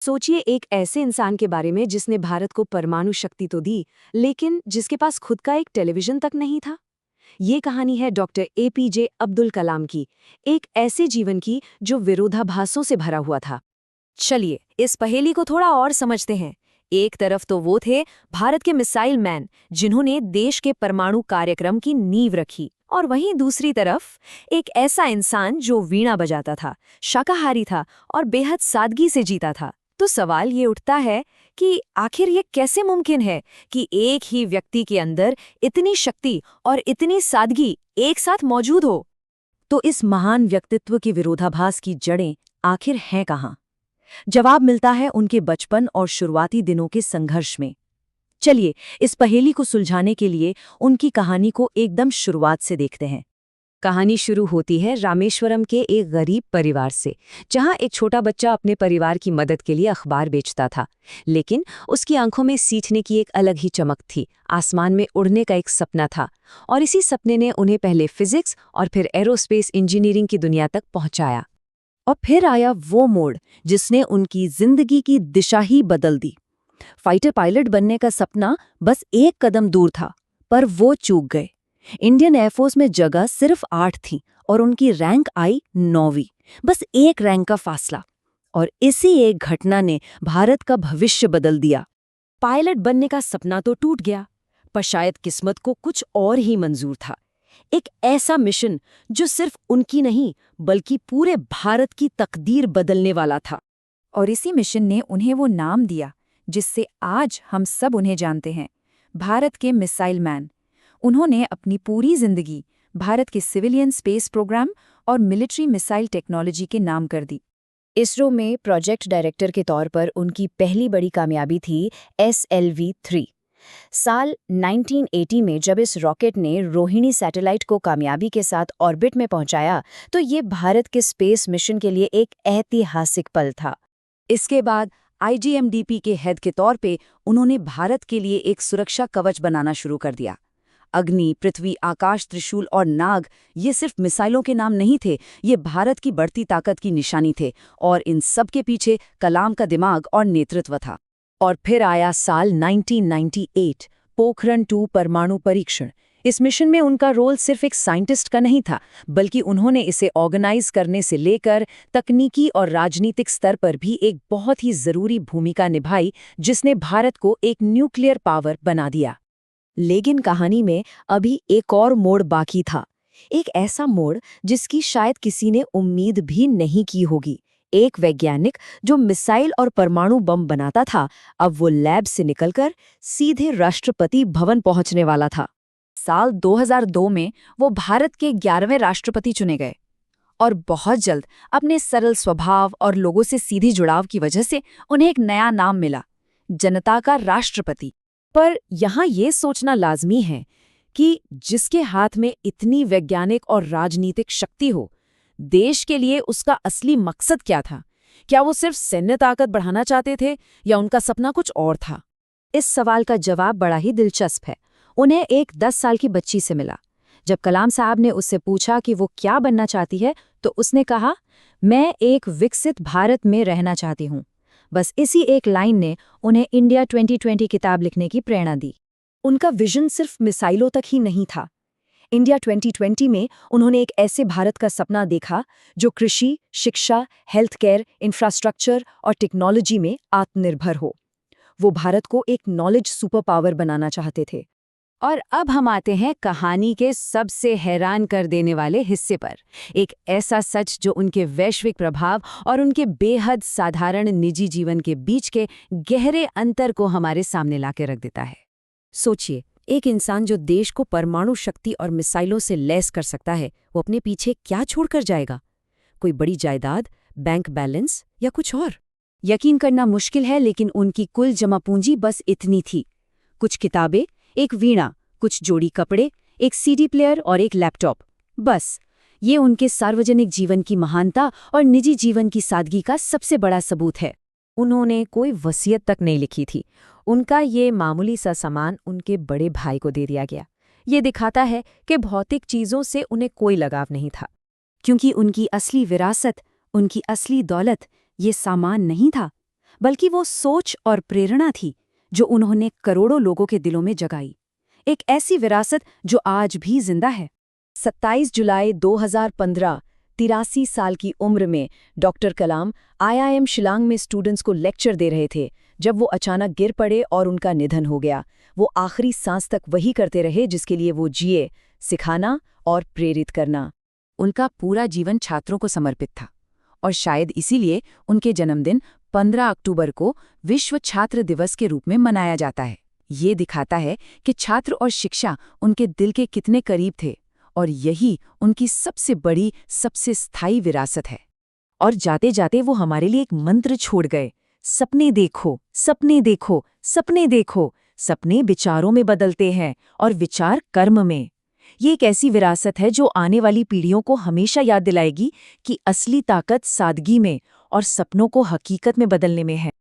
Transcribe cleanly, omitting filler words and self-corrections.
सोचिए एक ऐसे इंसान के बारे में जिसने भारत को परमाणु शक्ति तो दी, लेकिन जिसके पास खुद का एक टेलीविजन तक नहीं था। ये कहानी है डॉक्टर एपीजे अब्दुल कलाम की, एक ऐसे जीवन की जो विरोधाभासों से भरा हुआ था। चलिए इस पहेली को थोड़ा और समझते हैं। एक तरफ तो वो थे भारत के मिसाइल मैन, जिन्होंने देश के परमाणु कार्यक्रम की नींव रखी, और वहीं दूसरी तरफ एक ऐसा इंसान जो वीणा बजाता था, शाकाहारी था और बेहद सादगी से जीता था। तो सवाल ये उठता है कि आखिर ये कैसे मुमकिन है कि एक ही व्यक्ति के अंदर इतनी शक्ति और इतनी सादगी एक साथ मौजूद हो। तो इस महान व्यक्तित्व के विरोधाभास की जड़ें आखिर हैं कहाँ? जवाब मिलता है उनके बचपन और शुरुआती दिनों के संघर्ष में। चलिए इस पहेली को सुलझाने के लिए उनकी कहानी को एकदम शुरुआत से देखते हैं। कहानी शुरू होती है रामेश्वरम के एक गरीब परिवार से, जहां एक छोटा बच्चा अपने परिवार की मदद के लिए अखबार बेचता था। लेकिन उसकी आंखों में सीखने की एक अलग ही चमक थी, आसमान में उड़ने का एक सपना था, और इसी सपने ने उन्हें पहले फिजिक्स और फिर एरोस्पेस इंजीनियरिंग की दुनिया तक पहुंचाया। और फिर आया वो मोड़ जिसने उनकी जिंदगी की दिशा ही बदल दी। फाइटर पायलट बनने का सपना बस एक कदम दूर था, पर वो चूक गए। इंडियन एयरफोर्स में जगह सिर्फ 8 थी और उनकी रैंक आई 9वीं, बस एक रैंक का फासला। और इसी एक घटना ने भारत का भविष्य बदल दिया। पायलट बनने का सपना तो टूट गया, पर शायद किस्मत को कुछ और ही मंजूर था। एक ऐसा मिशन जो सिर्फ उनकी नहीं बल्कि पूरे भारत की तकदीर बदलने वाला था। और इसी मिशन ने उन्हें वो नाम दिया जिससे आज हम सब उन्हें जानते हैं, भारत के मिसाइल मैन। उन्होंने अपनी पूरी जिंदगी भारत के सिविलियन स्पेस प्रोग्राम और मिलिट्री मिसाइल टेक्नोलॉजी के नाम कर दी। इसरो में प्रोजेक्ट डायरेक्टर के तौर पर उनकी पहली बड़ी कामयाबी थी SLV-3। साल 1980 में जब इस रॉकेट ने रोहिणी सैटेलाइट को कामयाबी के साथ ऑर्बिट में पहुंचाया, तो ये भारत के स्पेस मिशन के लिए एक ऐतिहासिक पल था। इसके बाद IGMDP के हेड के तौर पे उन्होंने भारत के लिए एक सुरक्षा कवच बनाना शुरू कर दिया। अग्नि, पृथ्वी, आकाश, त्रिशूल और नाग, ये सिर्फ मिसाइलों के नाम नहीं थे, ये भारत की बढ़ती ताकत की निशानी थे, और इन सब के पीछे कलाम का दिमाग और नेतृत्व था। और फिर आया साल 1998, पोखरण 2 परमाणु परीक्षण। इस मिशन में उनका रोल सिर्फ एक साइंटिस्ट का नहीं था, बल्कि उन्होंने इसे ऑर्गेनाइज करने से लेकर तकनीकी और राजनीतिक स्तर पर भी एक बहुत ही जरूरी भूमिका निभाई, जिसने भारत को एक न्यूक्लियर पावर बना दिया। लेकिन कहानी में अभी एक और मोड़ बाकी था, एक ऐसा मोड़ जिसकी शायद किसी ने उम्मीद भी नहीं की होगी। एक वैज्ञानिक जो मिसाइल और परमाणु बम बनाता था, अब वो लैब से निकलकर सीधे राष्ट्रपति भवन पहुंचने वाला था। साल 2002 में वो भारत के 11वें राष्ट्रपति चुने गए, और बहुत जल्द अपने सरल स्वभाव और लोगों से सीधी जुड़ाव की वजह से उन्हें एक नया नाम मिला, जनता का राष्ट्रपति। पर यहाँ ये सोचना लाजमी है कि जिसके हाथ में इतनी वैज्ञानिक और राजनीतिक शक्ति हो, देश के लिए उसका असली मकसद क्या था? क्या वो सिर्फ सैन्य ताकत बढ़ाना चाहते थे या उनका सपना कुछ और था? इस सवाल का जवाब बड़ा ही दिलचस्प है। उन्हें एक 10 साल की बच्ची से मिला। जब कलाम साहब ने उससे पूछा कि वो क्या बनना चाहती है, तो उसने कहा, मैं एक विकसित भारत में रहना चाहती हूँ। बस इसी एक लाइन ने उन्हें इंडिया 2020 किताब लिखने की प्रेरणा दी। उनका विजन सिर्फ मिसाइलों तक ही नहीं था। इंडिया 2020 में उन्होंने एक ऐसे भारत का सपना देखा जो कृषि, शिक्षा, हेल्थ केयर, इंफ्रास्ट्रक्चर और टेक्नोलॉजी में आत्मनिर्भर हो। वो भारत को एक नॉलेज सुपर पावर बनाना चाहते थे। और अब हम आते हैं कहानी के सबसे हैरान कर देने वाले हिस्से पर, एक ऐसा सच जो उनके वैश्विक प्रभाव और उनके बेहद साधारण निजी जीवन के बीच के गहरे अंतर को हमारे सामने लाके रख देता है। सोचिए, एक इंसान जो देश को परमाणु शक्ति और मिसाइलों से लैस कर सकता है, वो अपने पीछे क्या छोड़कर जाएगा? कोई बड़ी जायदाद, बैंक बैलेंस या कुछ और? यकीन करना मुश्किल है, लेकिन उनकी कुल जमा पूंजी बस इतनी थी। कुछ किताबें, एक वीणा, कुछ जोड़ी कपड़े, एक CD प्लेयर और एक लैपटॉप। बस ये उनके सार्वजनिक जीवन की महानता और निजी जीवन की सादगी का सबसे बड़ा सबूत है। उन्होंने कोई वसीयत तक नहीं लिखी थी। उनका ये मामूली सा सामान उनके बड़े भाई को दे दिया गया। ये दिखाता है कि भौतिक चीज़ों से उन्हें कोई लगाव नहीं था, क्योंकि उनकी असली विरासत, उनकी असली दौलत ये सामान नहीं था, बल्कि वो सोच और प्रेरणा थी जो उन्होंने करोड़ों लोगों के दिलों में जगाई। एक ऐसी विरासत जो आज भी जिंदा है। 27 जुलाई 2015, 83 साल की उम्र में डॉक्टर कलाम IIM शिलांग में स्टूडेंट्स को लेक्चर दे रहे थे जब वो अचानक गिर पड़े और उनका निधन हो गया। वो आखिरी सांस तक वही करते रहे जिसके लिए वो जिए, सिखाना और प्रेरित करना। उनका पूरा जीवन छात्रों को समर्पित था और शायद इसीलिए उनके जन्मदिन 15 अक्टूबर को विश्व छात्र दिवस के रूप में मनाया जाता है। ये दिखाता है कि छात्र और शिक्षा उनके दिल के कितने करीब थे और यही उनकी सबसे बड़ी, सबसे स्थायी विरासत है। और जाते जाते वो हमारे लिए एक मंत्र छोड़ गए, सपने देखो, सपने देखो, सपने देखो। सपने विचारों में बदलते हैं और विचार कर्म में। ये एक ऐसी विरासत है जो आने वाली पीढ़ियों को हमेशा याद दिलाएगी कि असली ताकत सादगी में और सपनों को हकीकत में बदलने में है।